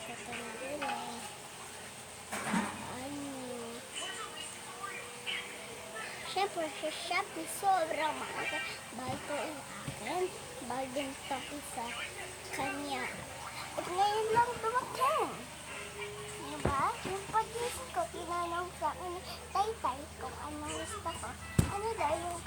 Tatanggalin. Siyempre, sa Shopee, sobrang mahal. Bahal ko yung akin. Bahal din to sa kanya. At ngayon lang dumating. Diba? Yung pag-isip ko, tinanong sa akin ni Taytay kung anong gusto ko. Ano daw yung